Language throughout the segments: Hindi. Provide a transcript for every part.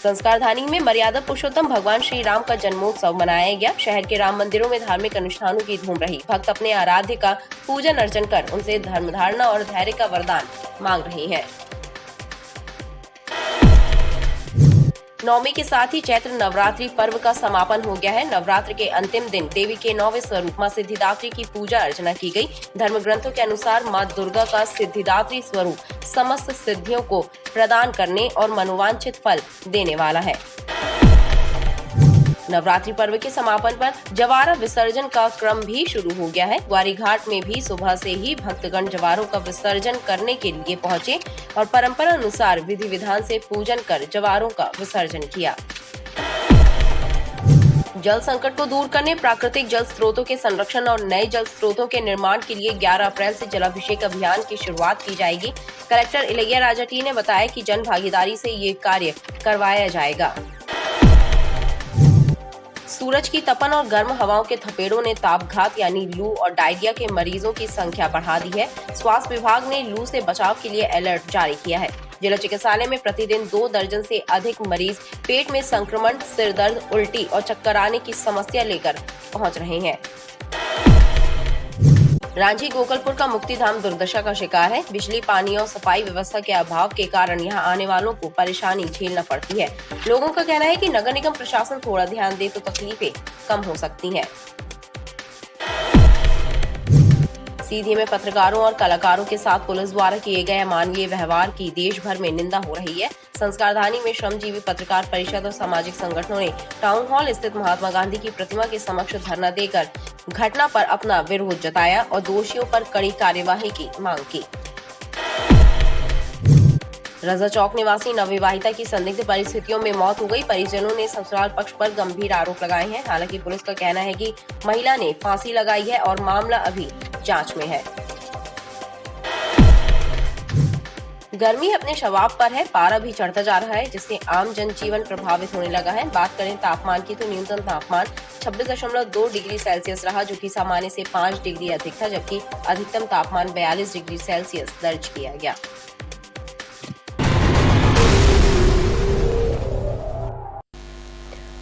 संस्कारधानी में मर्यादा पुरुषोत्तम भगवान श्री राम का जन्मोत्सव मनाया गया। शहर के राम मंदिरों में धार्मिक अनुष्ठानों की धूम रही। भक्त अपने आराध्य का पूजन अर्चन कर उनसे धर्म धारणा और धैर्य का वरदान मांग रहे हैं। नवमी के साथ ही चैत्र नवरात्रि पर्व का समापन हो गया है। नवरात्र के अंतिम दिन देवी के 9वें स्वरूप मां सिद्धिदात्री की पूजा अर्चना की गई। धर्म ग्रंथों के अनुसार मां दुर्गा का सिद्धिदात्री स्वरूप समस्त सिद्धियों को प्रदान करने और मनोवांछित फल देने वाला है। नवरात्रि पर्व के समापन पर जवारा विसर्जन का क्रम भी शुरू हो गया है। ग्वारी घाट में भी सुबह से ही भक्तगण जवारों का विसर्जन करने के लिए पहुंचे और परंपरा अनुसार विधि विधान से पूजन कर जवारों का विसर्जन किया। जल संकट को दूर करने, प्राकृतिक जल स्रोतों के संरक्षण और नए जल स्रोतों के निर्माण के लिए 11 अप्रैल से जलाभिषेक अभियान की शुरुआत की जाएगी। कलेक्टर इलैया राजा टी ने बताया कि जन भागीदारी से ये कार्य करवाया जाएगा। सूरज की तपन और गर्म हवाओं के थपेड़ों ने तापघात यानी लू और डायरिया के मरीजों की संख्या बढ़ा दी है। स्वास्थ्य विभाग ने लू से बचाव के लिए अलर्ट जारी किया है। जिला चिकित्सालय में प्रतिदिन 2 दर्जन से अधिक मरीज पेट में संक्रमण, सिर दर्द, उल्टी और चक्कर आने की समस्या लेकर पहुंच रहे हैं। रांची गोकलपुर का मुक्तिधाम दुर्दशा का शिकार है। बिजली, पानी और सफाई व्यवस्था के अभाव के कारण यहां आने वालों को परेशानी झेलना पड़ती है। लोगों का कहना है कि नगर निगम प्रशासन थोड़ा ध्यान दे तो तकलीफें कम हो सकती हैं। सीधी में पत्रकारों और कलाकारों के साथ पुलिस द्वारा किए गए अमानवीय व्यवहार की देश भर में निंदा हो रही है। संस्कारधानी में श्रमजीवी पत्रकार परिषद और सामाजिक संगठनों ने टाउन हॉल स्थित महात्मा गांधी की प्रतिमा के समक्ष धरना देकर घटना पर अपना विरोध जताया और दोषियों पर कड़ी कार्यवाही की मांग की। रजा चौक निवासी नवविवाहिता की संदिग्ध परिस्थितियों में मौत हो गई। परिजनों ने ससुराल पक्ष पर गंभीर आरोप लगाए हैं। हालांकि पुलिस का कहना है कि महिला ने फांसी लगाई है और मामला अभी जांच में है। गर्मी अपने शवाब पर है। पारा भी चढ़ता जा रहा है, जिससे आम जनजीवन प्रभावित होने लगा है। बात करें तापमान की तो न्यूनतम तापमान 26.2 डिग्री सेल्सियस रहा, जो कि सामान्य से 5 डिग्री अधिक था, जबकि अधिकतम तापमान 42 डिग्री सेल्सियस दर्ज किया गया।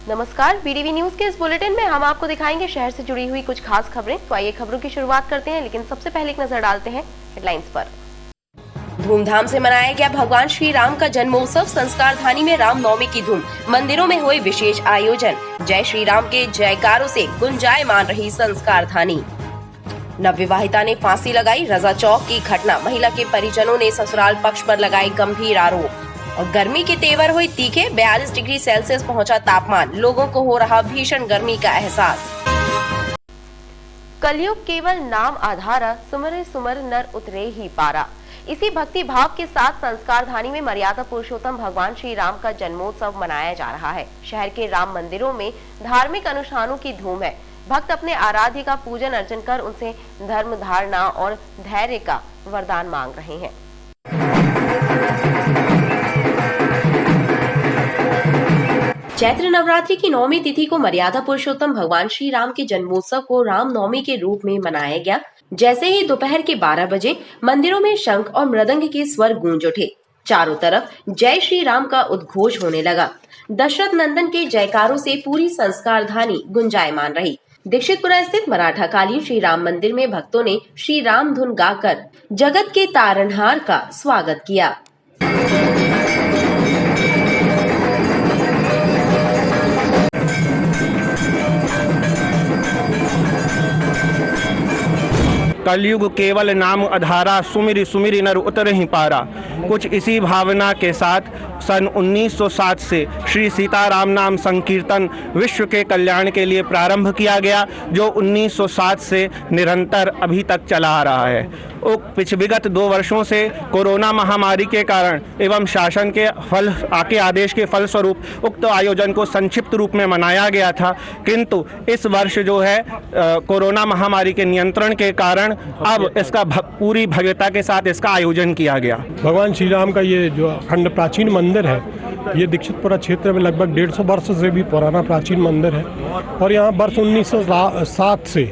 नमस्कार, बीडीवी न्यूज के इस बुलेटिन में हम आपको दिखाएंगे शहर से जुड़ी हुई कुछ खास खबरें। तो आइए खबरों की शुरुआत करते हैं, लेकिन सबसे पहले एक नजर डालते हैं हेडलाइंस पर। धूमधाम से मनाया गया भगवान श्री राम का जन्मोत्सव। संस्कारधानी में रामनवमी की धूम, मंदिरों में हुए विशेष आयोजन। जय श्री राम के जयकारों से गुंजायमान रही संस्कारधानी। नवविवाहिता ने फांसी लगाई। रजा चौक की घटना, महिला के परिजनों ने ससुराल पक्ष पर लगाए गंभीर आरोप। और गर्मी के तेवर हुए तीखे, 42 डिग्री सेल्सियस पहुंचा तापमान। लोगों को हो रहा भीषण गर्मी का एहसास। कलयुग केवल नाम आधारा, सुमरे सुमर नर उतरे ही पारा। इसी भक्ति भाव के साथ संस्कारधानी में मर्यादा पुरुषोत्तम भगवान श्री राम का जन्मोत्सव मनाया जा रहा है। शहर के राम मंदिरों में धार्मिक अनुष्ठानों की धूम है। भक्त अपने आराध्य का पूजन अर्चन कर उनसे धर्म धारणा और धैर्य का वरदान मांग रहे हैं। चैत्र नवरात्रि की 9वीं तिथि को मर्यादा पुरुषोत्तम भगवान श्री राम के जन्मोत्सव को रामनवमी के रूप में मनाया गया। जैसे ही दोपहर के 12 बजे मंदिरों में शंख और मृदंग के स्वर गूंज उठे। चारों तरफ जय श्री राम का उद्घोष होने लगा। दशरथ नंदन के जयकारों से पूरी संस्कारधानी गुंजायमान रही। दीक्षितपुरा स्थित मराठा काली श्री राम मंदिर में भक्तों ने श्री राम धुन गाकर जगत के तारनहार का स्वागत किया। कलयुग केवल नाम आधारा, सुमिरि सुमिरि नर उतर ही पारा। कुछ इसी भावना के साथ सन 1907 से श्री सीताराम नाम संकीर्तन विश्व के कल्याण के लिए प्रारंभ किया गया, जो 1907 से निरंतर अभी तक चला आ रहा है। विगत 2 वर्षों से कोरोना महामारी के कारण एवं शासन के आदेश के फलस्वरूप उक्त आयोजन को संक्षिप्त रूप में मनाया गया था, किंतु इस वर्ष जो है कोरोना महामारी के नियंत्रण के कारण अब इसका पूरी भव्यता के साथ इसका आयोजन किया गया। भगवान श्री राम का ये जो अखंड प्राचीन मंदिर है, ये दीक्षितपुरा क्षेत्र में लगभग 150 वर्ष से भी पुराना प्राचीन मंदिर है। और यहाँ वर्ष 1907 से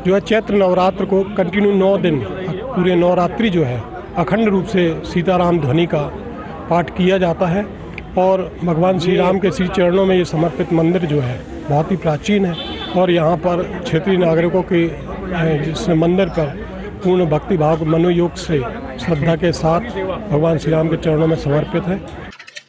जो है चैत्र नवरात्र को कंटिन्यू 9 दिन पूरे नवरात्रि जो है अखंड रूप से सीताराम ध्वनि का पाठ किया जाता है। और भगवान श्री राम के श्री चरणों में ये समर्पित मंदिर जो है बहुत ही प्राचीन है और यहाँ पर क्षेत्रीय नागरिकों के जिस मंदिर पर पूर्ण भक्ति भाव मनोयोग से श्रद्धा के साथ भगवान श्री राम के चरणों में समर्पित है।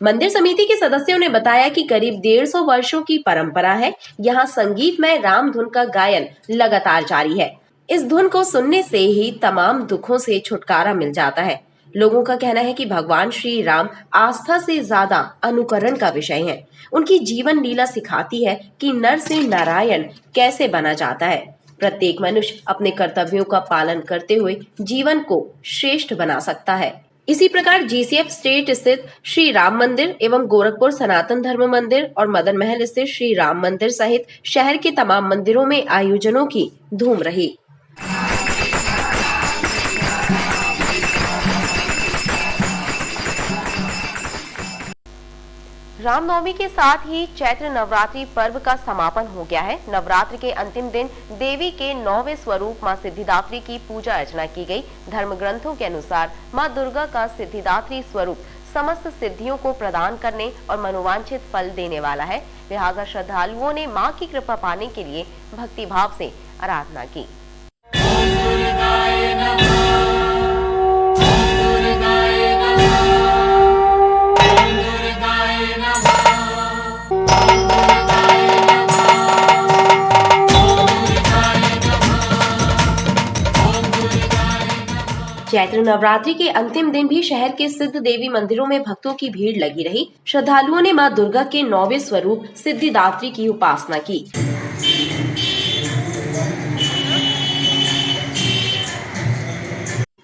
मंदिर समिति के सदस्यों ने बताया कि करीब 150 वर्षों की परंपरा है। यहाँ संगीतमय राम धुन का गायन लगातार जारी है। इस धुन को सुनने से ही तमाम दुखों से छुटकारा मिल जाता है। लोगों का कहना है कि भगवान श्री राम आस्था से ज्यादा अनुकरण का विषय हैं। उनकी जीवन लीला सिखाती है कि नर से नारायण कैसे बना जाता है। प्रत्येक मनुष्य अपने कर्तव्यों का पालन करते हुए जीवन को श्रेष्ठ बना सकता है। इसी प्रकार जीसीएफ स्टेट स्थित श्री राम मंदिर एवं गोरखपुर सनातन धर्म मंदिर और मदन महल स्थित श्री राम मंदिर सहित शहर के तमाम मंदिरों में आयोजनों की धूम रही। रामनवमी के साथ ही चैत्र नवरात्रि पर्व का समापन हो गया है। नवरात्रि के अंतिम दिन देवी के 9वें स्वरूप मां सिद्धिदात्री की पूजा अर्चना की गई। धर्म ग्रंथों के अनुसार मां दुर्गा का सिद्धिदात्री स्वरूप समस्त सिद्धियों को प्रदान करने और मनोवांछित फल देने वाला है। लिहाजा श्रद्धालुओं ने मां की कृपा पाने के लिए भक्ति भाव से आराधना की। चैत्र नवरात्रि के अंतिम दिन भी शहर के सिद्ध देवी मंदिरों में भक्तों की भीड़ लगी रही। श्रद्धालुओं ने मां दुर्गा के 9वें स्वरूप सिद्धिदात्री की उपासना की।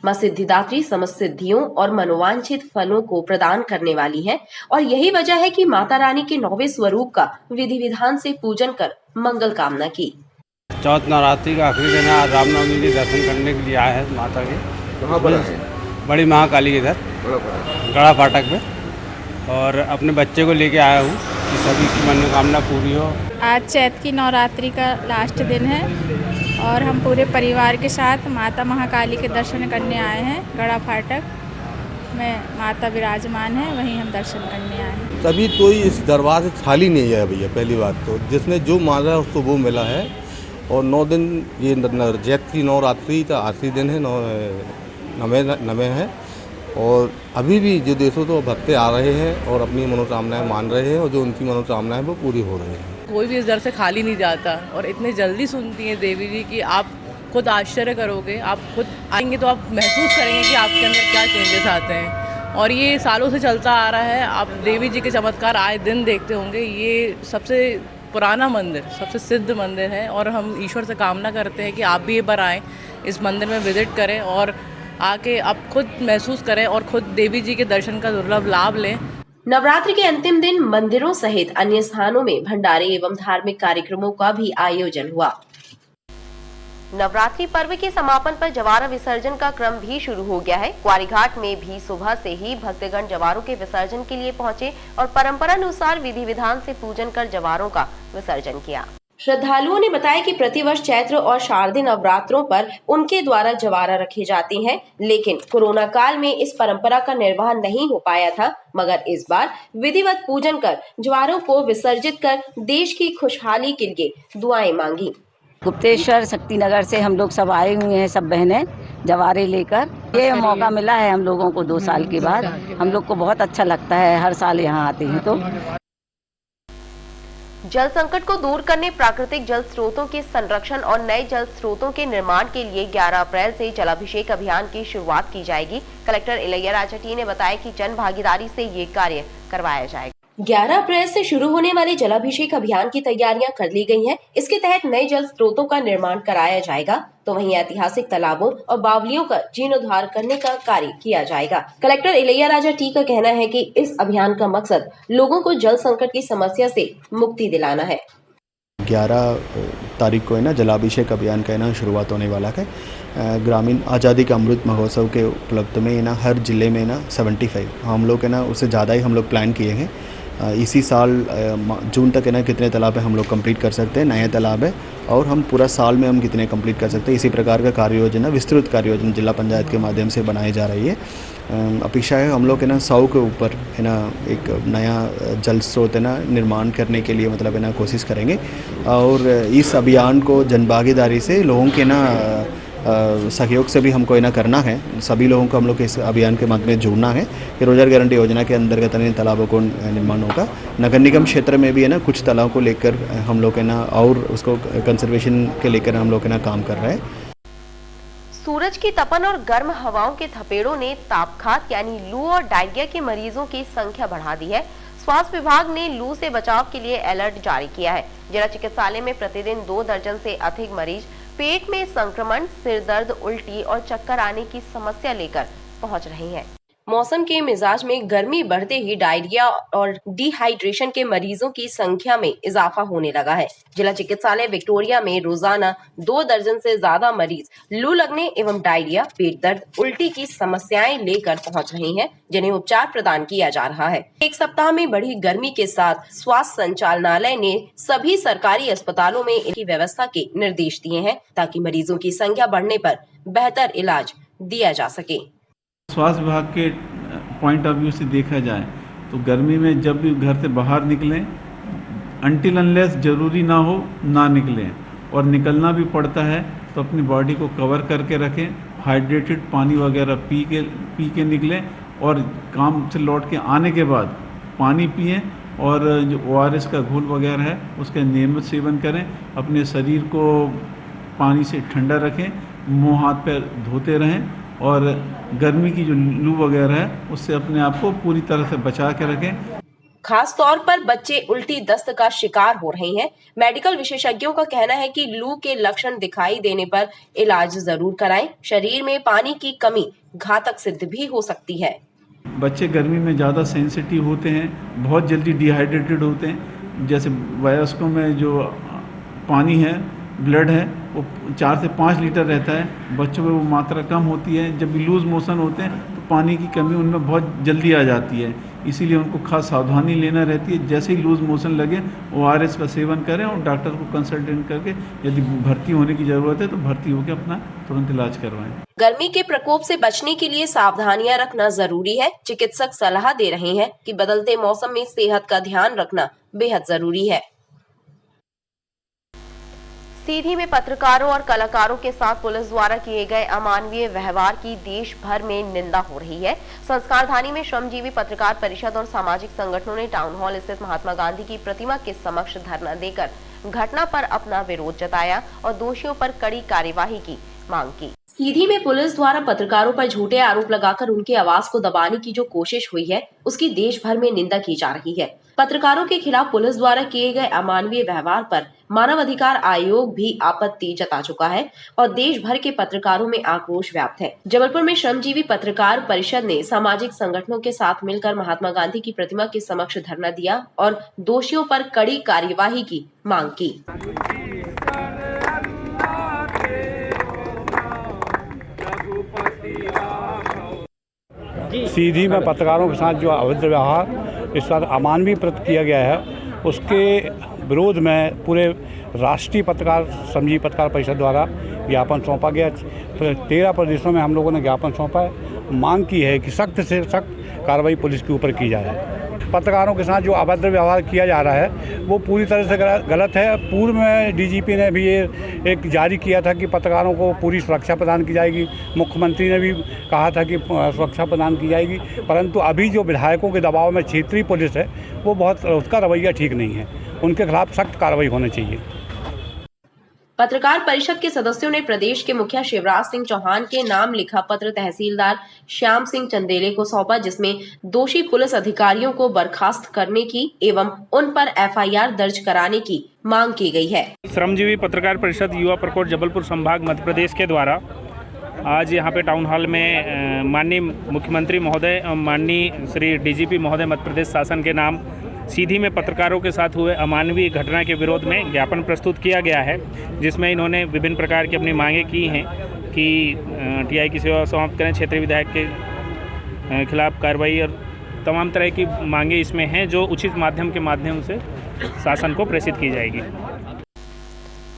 मां सिद्धिदात्री समस्त सिद्धियों और मनोवांछित फलों को प्रदान करने वाली है और यही वजह है कि माता रानी के 9वें स्वरूप का विधि विधान से पूजन कर मंगल कामना की। चौथ नवरात्रि का आखिरी दिन है। रामनवमी के दर्शन करने के लिए आए हैं माता के। कहाँ पर है? बड़ी महाकाली के इधर गड़ा फाटक पे, और अपने बच्चे को लेके आया हूँ कि सभी की मनोकामना पूरी हो। आज चैत्र की नवरात्रि का लास्ट दिन है और हम पूरे परिवार के साथ माता महाकाली के दर्शन करने आए हैं। गड़ा फाटक में माता विराजमान है, वहीं हम दर्शन करने आए हैं। तभी कोई इस दरबार से खाली नहीं है भैया। पहली बात तो जिसने जो मांगा है उसको वो मिला है। और 9 दिन ये चैत्र की नवरात्रि का आखिरी दिन है, नवे हैं। और अभी भी जो देशों तो भक्ति आ रहे हैं और अपनी मनोकामनाएं मान रहे हैं और जो उनकी मनोकामनाएं वो पूरी हो रही हैं। कोई भी इस दर से खाली नहीं जाता और इतनी जल्दी सुनती हैं देवी जी कि आप खुद आश्चर्य करोगे। आप खुद आएंगे तो आप महसूस करेंगे कि आपके अंदर क्या चेंजेस आते हैं। और ये सालों से चलता आ रहा है। आप देवी जी के चमत्कार आए दिन देखते होंगे। ये सबसे पुराना मंदिर, सबसे सिद्ध मंदिर है और हम ईश्वर से कामना करते हैं कि आप भी एक बार आएँ, इस मंदिर में विजिट करें और आके आप खुद महसूस करें और खुद देवी जी के दर्शन का दुर्लभ लाभ लें। नवरात्रि के अंतिम दिन मंदिरों सहित अन्य स्थानों में भंडारे एवं धार्मिक कार्यक्रमों का भी आयोजन हुआ। नवरात्रि पर्व के समापन पर जवारा विसर्जन का क्रम भी शुरू हो गया है। क्वारीघाट में भी सुबह से ही भक्तगण जवारों के विसर्जन के लिए पहुंचे और परंपरा अनुसार विधि विधान से पूजन कर जवारों का विसर्जन किया। श्रद्धालुओं ने बताया कि प्रतिवर्ष चैत्र और शारदीय नवरात्रों पर उनके द्वारा जवारा रखे जाते हैं, लेकिन कोरोना काल में इस परंपरा का निर्वाह नहीं हो पाया था। मगर इस बार विधिवत पूजन कर जवारों को विसर्जित कर देश की खुशहाली के लिए दुआएं मांगी। गुप्तेश्वर शक्तिनगर से हम लोग सब आए हुए हैं, सब बहनें जवारे लेकर। ये मौका मिला है हम लोगों को 2 साल के बाद। हम लोग को बहुत अच्छा लगता है, हर साल यहाँ आते हैं। तो जल संकट को दूर करने, प्राकृतिक जल स्रोतों के संरक्षण और नए जल स्रोतों के निर्माण के लिए 11 अप्रैल से जलाभिषेक अभियान की शुरुआत की जाएगी। कलेक्टर इलैया राजा टी ने बताया कि जन भागीदारी से ये कार्य करवाया जाएगा। 11 अप्रैल से शुरू होने वाले जलाभिषेक अभियान की तैयारियां कर ली गई हैं। इसके तहत नए जल स्रोतों का निर्माण कराया जाएगा, तो वहीं ऐतिहासिक तालाबों और बावलियों का जीर्णोद्धार करने का कार्य किया जाएगा। कलेक्टर इलैया राजा टी का कहना है कि इस अभियान का मकसद लोगों को जल संकट की समस्या से मुक्ति दिलाना है। 11 तारीख को है ना जलाभिषेक अभियान का है ना शुरुआत होने वाला है। ग्रामीण आज़ादी का अमृत महोत्सव के उपलब्ध में ना हर जिले में ना 75 हम लोग है ना उससे ज़्यादा ही हम लोग प्लान किए हैं। इसी साल जून तक है ना कितने तालाब है हम लोग कंप्लीट कर सकते हैं, नए तालाब है, और हम पूरा साल में हम कितने कंप्लीट कर सकते हैं। इसी प्रकार का कार्य योजना, विस्तृत कार्य योजना जिला पंचायत के माध्यम से बनाई जा रही है। अपेक्षा है हम लोग है ना 100 के ऊपर है ना एक नया जल स्रोत है ना निर्माण करने के लिए मतलब है ना कोशिश करेंगे, और इस अभियान को जनभागीदारी से लोगों के ना सहयोग से भी हमको ना करना है। सभी लोगों को हम लोग इस अभियान के माध्यम में जोड़ना है कि रोजगार गारंटी योजना के अंतर्गत तालाबों को निर्माण होगा। नगर निगम क्षेत्र में भी है ना कुछ तालाबों को लेकर हम लोग है ना और उसको कंजर्वेशन के लेकर हम लोग है ना काम कर रहे हैं। सूरज की तपन और गर्म हवाओं के थपेड़ों ने तापघात यानी लू और डायरिया के मरीजों की संख्या बढ़ा दी है। स्वास्थ्य विभाग ने लू से बचाव के लिए अलर्ट जारी किया है। जिला चिकित्सालय में प्रतिदिन 2 दर्जन से अधिक मरीज पेट में संक्रमण, सिर दर्द, उल्टी और चक्कर आने की समस्या लेकर पहुंच रहे हैं। मौसम के मिजाज में गर्मी बढ़ते ही डायरिया और डिहाइड्रेशन के मरीजों की संख्या में इजाफा होने लगा है। जिला चिकित्सालय विक्टोरिया में रोजाना 2 दर्जन से ज्यादा मरीज लू लगने एवं डायरिया, पेट दर्द, उल्टी की समस्याएं लेकर पहुंच रहे हैं, जिन्हें उपचार प्रदान किया जा रहा है। एक सप्ताह में बढ़ी गर्मी के साथ स्वास्थ्य संचालनालय ने सभी सरकारी अस्पतालों में इनकी व्यवस्था के निर्देश दिए हैं ताकि मरीजों की संख्या बढ़ने पर बेहतर इलाज दिया जा सके। स्वास्थ्य विभाग के पॉइंट ऑफ व्यू से देखा जाए तो गर्मी में जब भी घर से बाहर निकलें, अनटिल अनलेस जरूरी ना हो ना निकलें, और निकलना भी पड़ता है तो अपनी बॉडी को कवर करके रखें, हाइड्रेटेड पानी वगैरह पी के निकलें, और काम से लौट के आने के बाद पानी पिएं, और जो ORS का घोल वगैरह है उसका नियमित सेवन करें। अपने शरीर को पानी से ठंडा रखें, मुँह हाथ पैर धोते रहें, और गर्मी की जो लू वगैरह है उससे अपने आप को पूरी तरह से बचा के रखें। खास तौर पर बच्चे उल्टी दस्त का शिकार हो रहे हैं। मेडिकल विशेषज्ञों का कहना है कि लू के लक्षण दिखाई देने पर इलाज जरूर कराएं। शरीर में पानी की कमी घातक सिद्ध भी हो सकती है। बच्चे गर्मी में ज़्यादा सेंसिटिव होते हैं, बहुत जल्दी डिहाइड्रेटेड होते हैं। जैसे वयस्कों में जो पानी है, ब्लड है, वो 4 से 5 लीटर रहता है, बच्चों में वो मात्रा कम होती है। जब भी लूज मोशन होते हैं तो पानी की कमी उनमें बहुत जल्दी आ जाती है, इसीलिए उनको खास सावधानी लेना रहती है। जैसे ही लूज मोशन लगे ORS का सेवन करें और डॉक्टर को कंसल्टेंट करके यदि भर्ती होने की ज़रूरत है तो भर्ती होकर अपना तुरंत इलाज करवाएं। गर्मी के प्रकोप से बचने के लिए सावधानियां रखना जरूरी है। चिकित्सक सलाह दे रहे हैं कि बदलते मौसम में सेहत का ध्यान रखना बेहद जरूरी है। सीधी में पत्रकारों और कलाकारों के साथ पुलिस द्वारा किए गए अमानवीय व्यवहार की देश भर में निंदा हो रही है। संस्कारधानी में श्रमजीवी पत्रकार परिषद और सामाजिक संगठनों ने टाउन हॉल स्थित महात्मा गांधी की प्रतिमा के समक्ष धरना देकर घटना पर अपना विरोध जताया और दोषियों पर कड़ी कार्यवाही की मांग की। सीधी में पुलिस द्वारा पत्रकारों पर झूठे आरोप लगाकर उनकी आवाज को दबाने की जो कोशिश हुई है, उसकी देश भर में निंदा की जा रही है। पत्रकारों के खिलाफ पुलिस द्वारा किए गए अमानवीय व्यवहार पर मानव अधिकार आयोग भी आपत्ति जता चुका है और देश भर के पत्रकारों में आक्रोश व्याप्त है। जबलपुर में श्रमजीवी पत्रकार परिषद ने सामाजिक संगठनों के साथ मिलकर महात्मा गांधी की प्रतिमा के समक्ष धरना दिया और दोषियों पर कड़ी कार्यवाही की मांग की। सीधी में पत्रकारों के साथ जो अभद्र व्यवहार इस साथ अमानवीय प्रकट किया गया है, उसके विरोध में पूरे राष्ट्रीय पत्रकार श्रमजीवी पत्रकार परिषद द्वारा ज्ञापन सौंपा गया। 13 प्रदेशों में हम लोगों ने ज्ञापन सौंपा है। मांग की है कि सख्त से सख्त कार्रवाई पुलिस के ऊपर की जाए। पत्रकारों के साथ जो अभद्र व्यवहार किया जा रहा है वो पूरी तरह से गलत है। पूर्व में DGP ने भी ये एक जारी किया था कि पत्रकारों को पूरी सुरक्षा प्रदान की जाएगी। मुख्यमंत्री ने भी कहा था कि सुरक्षा प्रदान की जाएगी, परंतु अभी जो विधायकों के दबाव में क्षेत्रीय पुलिस है वो बहुत उसका रवैया ठीक नहीं है। उनके खिलाफ सख्त कार्रवाई होनी चाहिए। पत्रकार परिषद के सदस्यों ने प्रदेश के मुखिया शिवराज सिंह चौहान के नाम लिखा पत्र तहसीलदार श्याम सिंह चंदेले को सौंपा, जिसमें दोषी पुलिस अधिकारियों को बर्खास्त करने की एवं उन पर FIR दर्ज कराने की मांग की गई है। श्रमजीवी पत्रकार परिषद युवा प्रकोष्ठ जबलपुर संभाग मध्य प्रदेश के द्वारा आज यहाँ पे टाउन हॉल में माननीय मुख्यमंत्री महोदय, माननीय श्री DGP महोदय मध्य प्रदेश शासन के नाम सीधी में पत्रकारों के साथ हुए अमानवीय घटना के विरोध में ज्ञापन प्रस्तुत किया गया है, जिसमें इन्होंने विभिन्न प्रकार की अपनी मांगें की हैं कि TI की सेवा समाप्त करें, क्षेत्रीय विधायक के खिलाफ कार्रवाई और तमाम तरह की मांगे इसमें हैं जो उचित माध्यम के माध्यम से शासन को प्रेषित की जाएगी।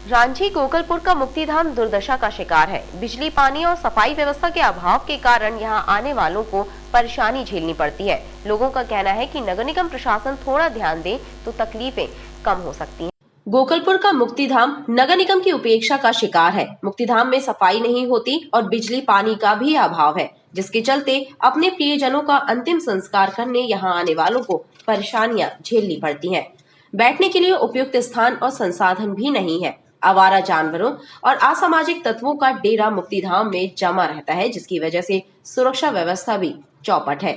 रांची गोकलपुर का मुक्तिधाम दुर्दशा का शिकार है। बिजली, पानी और सफाई व्यवस्था के अभाव के कारण यहां आने वालों को परेशानी झेलनी पड़ती है। लोगों का कहना है कि नगर निगम प्रशासन थोड़ा ध्यान दे तो तकलीफें कम हो सकती हैं। गोकलपुर का मुक्तिधाम नगर निगम की उपेक्षा का शिकार है। मुक्तिधाम में सफाई नहीं होती और बिजली पानी का भी अभाव है, जिसके चलते अपने प्रियजनों का अंतिम संस्कार करने यहाँ आने वालों को परेशानियां झेलनी पड़ती हैं। बैठने के लिए उपयुक्त स्थान और संसाधन भी नहीं है। आवारा जानवरों और असामाजिक तत्वों का डेरा मुक्तिधाम में जमा रहता है, जिसकी वजह से सुरक्षा व्यवस्था भी चौपट है।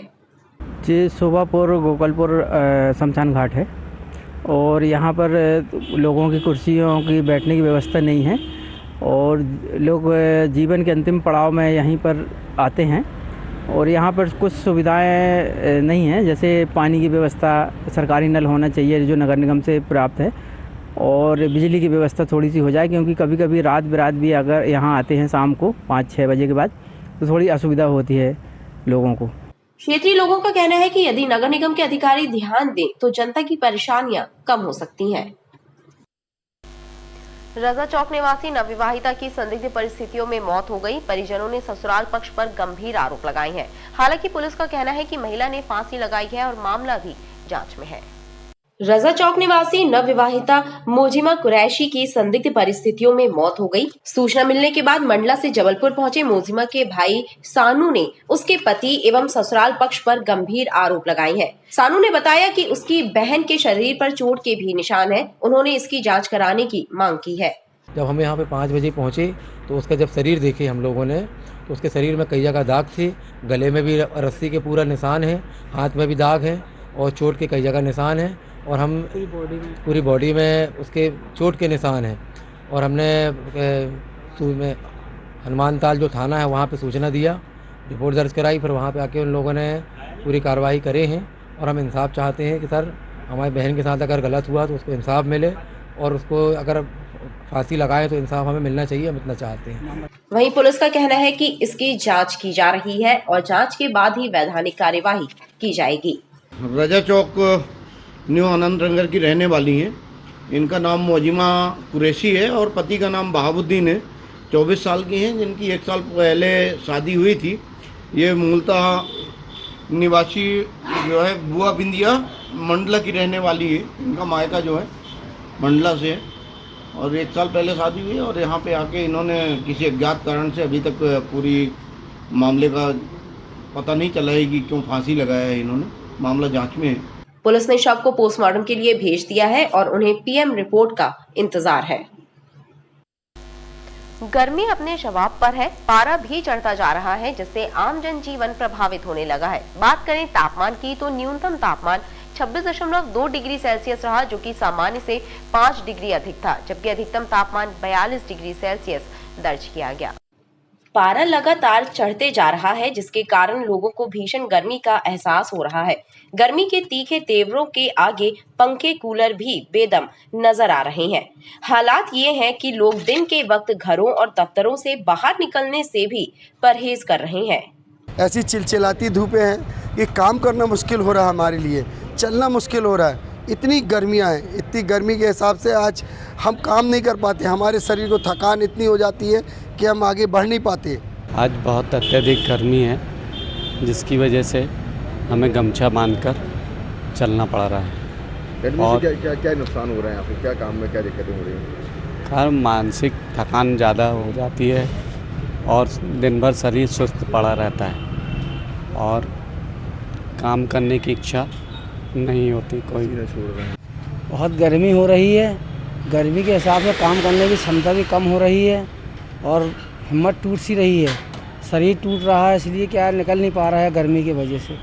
जी, शोभापुर गोकलपुर शमशान घाट है और यहाँ पर लोगों की कुर्सियों की बैठने की व्यवस्था नहीं है और लोग जीवन के अंतिम पड़ाव में यहीं पर आते हैं और यहाँ पर कुछ सुविधाएं नहीं हैं, जैसे पानी की व्यवस्था सरकारी नल होना चाहिए जो नगर निगम से प्राप्त है और बिजली की व्यवस्था थोड़ी सी हो जाए, क्योंकि कभी कभी रात बिरात भी अगर यहाँ आते हैं शाम को 5-6 बजे के बाद तो थोड़ी असुविधा होती है लोगों को। क्षेत्रीय लोगों का कहना है कि यदि नगर निगम के अधिकारी ध्यान दें तो जनता की परेशानियां कम हो सकती हैं। रजा चौक निवासी नवविवाहिता की संदिग्ध परिस्थितियों में मौत हो गई। परिजनों ने ससुराल पक्ष पर गंभीर आरोप लगाए हैं। हालांकि पुलिस का कहना है कि महिला ने फांसी लगाई है और मामला भी जांच में है। रजा चौक निवासी नवविवाहिता मोजिमा कुरैशी की संदिग्ध परिस्थितियों में मौत हो गई। सूचना मिलने के बाद मंडला से जबलपुर पहुंचे मोजिमा के भाई सानू ने उसके पति एवं ससुराल पक्ष पर गंभीर आरोप लगाए हैं। सानू ने बताया कि उसकी बहन के शरीर पर चोट के भी निशान हैं। उन्होंने इसकी जांच कराने की मांग की है। जब हम यहाँ पे 5 बजे पहुँचे तो उसका जब शरीर देखे हम लोगों ने तो उसके शरीर में कई जगह दाग थे, गले में भी रस्सी के पूरा निशान है, हाथ में भी दाग है और चोट के कई जगह निशान है और हम पूरी बॉडी में उसके चोट के निशान हैं और हमने में हनुमान ताल जो थाना है वहाँ पे सूचना दिया, रिपोर्ट दर्ज कराई, फिर वहाँ पे आके उन लोगों ने पूरी कार्रवाई करे हैं और हम इंसाफ चाहते हैं कि सर हमारी बहन के साथ अगर गलत हुआ तो उसको इंसाफ मिले और उसको अगर फांसी लगाए तो इंसाफ हमें मिलना चाहिए, हम इतना चाहते हैं। वहीं पुलिस का कहना है कि इसकी जाँच की जा रही है और जाँच के बाद ही वैधानिक कार्यवाही की जाएगी। रजा चौक न्यू आनंद नगर की रहने वाली हैं। इनका नाम मोजिमा कुरैशी है और पति का नाम बहाबुद्दीन है। 24 साल की हैं, जिनकी 1 साल पहले शादी हुई थी। ये मूलतः निवासी जो है बुआ बिंदिया मंडला की रहने वाली है। इनका मायका जो है मंडला से है और 1 साल पहले शादी हुई और यहाँ पे आके इन्होंने किसी अज्ञात कारण से अभी तक पूरी मामले का पता नहीं चला है कि क्यों फांसी लगाया है इन्होंने। मामला जाँच में है। पुलिस ने शव को पोस्टमार्टम के लिए भेज दिया है और उन्हें पीएम रिपोर्ट का इंतजार है। गर्मी अपने शबाब पर है, पारा भी चढ़ता जा रहा है, जिससे आम जनजीवन प्रभावित होने लगा है। बात करें तापमान की तो न्यूनतम तापमान 26.2 डिग्री सेल्सियस रहा, जो कि सामान्य से 5 डिग्री अधिक था, जबकि अधिकतम तापमान 42 डिग्री सेल्सियस दर्ज किया गया। पारा लगातार चढ़ते जा रहा है, जिसके कारण लोगों को भीषण गर्मी का एहसास हो रहा है। गर्मी के तीखे तेवरों के आगे पंखे कूलर भी बेदम नजर आ रहे हैं। हालात ये हैं कि लोग दिन के वक्त घरों और दफ्तरों से बाहर निकलने से भी परहेज कर रहे हैं। ऐसी चिलचिलाती धूपें हैं कि काम करना मुश्किल हो रहा है, हमारे लिए चलना मुश्किल हो रहा है। इतनी गर्मियाँ हैं, इतनी गर्मी के हिसाब से आज हम काम नहीं कर पाते। हमारे शरीर को थकान इतनी हो जाती है कि हम आगे बढ़ नहीं पाते। आज बहुत अत्यधिक गर्मी है, जिसकी वजह से हमें गमछा बांधकर चलना पड़ रहा है। और क्या नुकसान हो रहा है यहाँ पे? क्या काम में क्या दिक्कतें हो रही हैं? हर मानसिक थकान ज़्यादा हो जाती है और दिन भर शरीर सुस्त पड़ा रहता है और काम करने की इच्छा नहीं होती कोई। बहुत गर्मी हो रही है, गर्मी के हिसाब से काम करने की क्षमता भी कम हो रही है और हिम्मत टूट सी रही है, शरीर टूट रहा है, इसलिए क्या निकल नहीं पा रहा है गर्मी की वजह से।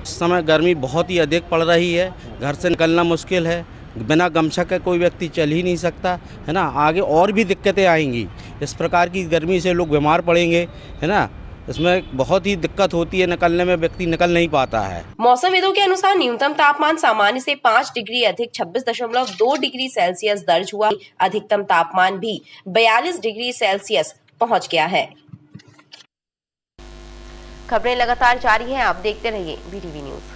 इस समय गर्मी बहुत ही अधिक पड़ रही है, घर से निकलना मुश्किल है, बिना गमछा के कोई व्यक्ति चल ही नहीं सकता है ना। आगे और भी दिक्कतें आएंगी, इस प्रकार की गर्मी से लोग बीमार पड़ेंगे है ना। इसमें बहुत ही दिक्कत होती है, निकलने में व्यक्ति निकल नहीं पाता है। मौसमविदों के अनुसार न्यूनतम तापमान सामान्य से 5 डिग्री अधिक 26.2 डिग्री सेल्सियस दर्ज हुआ। अधिकतम तापमान भी 42 डिग्री सेल्सियस पहुंच गया है। खबरें लगातार जारी हैं, आप देखते रहिए BTV न्यूज।